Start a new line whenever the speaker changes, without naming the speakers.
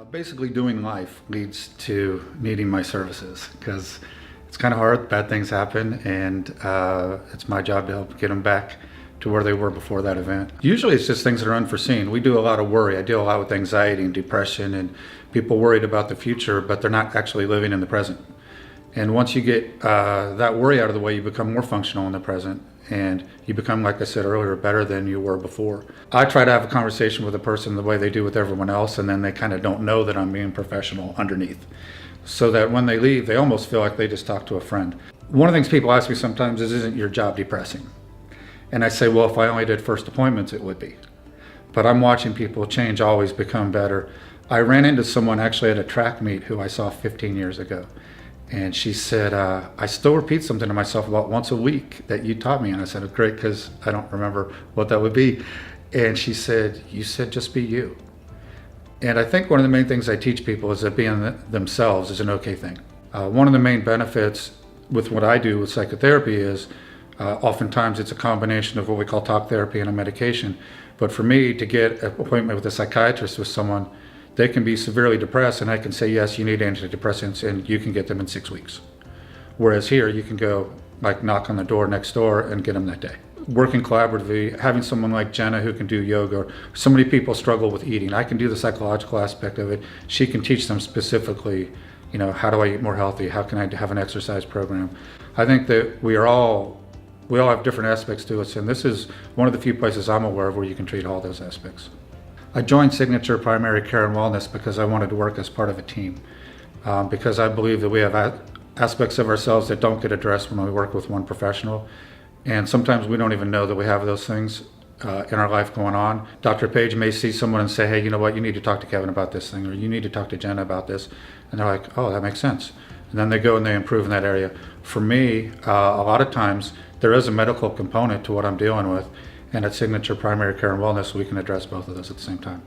Basically, doing life leads to needing my services because it's kind of hard. Bad things happen, and it's my job to help get them back to where they were before that event. Usually, it's just things that are unforeseen. We do a lot of worry. I deal a lot with anxiety and depression, and people worried about the future, but they're not actually living in the present. And once you get that worry out of the way, you become more functional in the present, and you become, like I said earlier, better than you were before. I try to have a conversation with a person the way they do with everyone else, and then they kind of don't know that I'm being professional underneath. So that when they leave, they almost feel like they just talked to a friend. One of the things people ask me sometimes is, isn't your job depressing? And I say, well, if I only did first appointments, it would be. But I'm watching people change, always become better. I ran into someone actually at a track meet who I saw 15 years ago. And she said, I still repeat something to myself about once a week that you taught me. And I said, oh, great, because I don't remember what that would be. And she said, you said just be you. And I think one of the main things I teach people is that being themselves is an okay thing. One of the main benefits with what I do with psychotherapy is oftentimes it's a combination of what we call talk therapy and a medication. But for me to get an appointment with a psychiatrist with someone, they can be severely depressed, and I can say, yes, you need antidepressants, and you can get them in 6 weeks. Whereas here, you can go, like, knock on the door next door and get them that day. Working collaboratively, having someone like Jenna who can do yoga. So many people struggle with eating. I can do the psychological aspect of it. She can teach them specifically, how do I eat more healthy? How can I have an exercise program? I think that we all have different aspects to us, and this is one of the few places I'm aware of where you can treat all those aspects. I joined Signature Primary Care and Wellness because I wanted to work as part of a team, because I believe that we have aspects of ourselves that don't get addressed when we work with one professional, and sometimes we don't even know that we have those things in our life going on. Dr. Page may see someone and say, hey, you know what, you need to talk to Kevin about this thing, or you need to talk to Jenna about this, and they're like, oh, that makes sense. And then they go and they improve in that area. For me, a lot of times there is a medical component to what I'm dealing with, and at Signature Primary Care and Wellness, we can address both of those at the same time.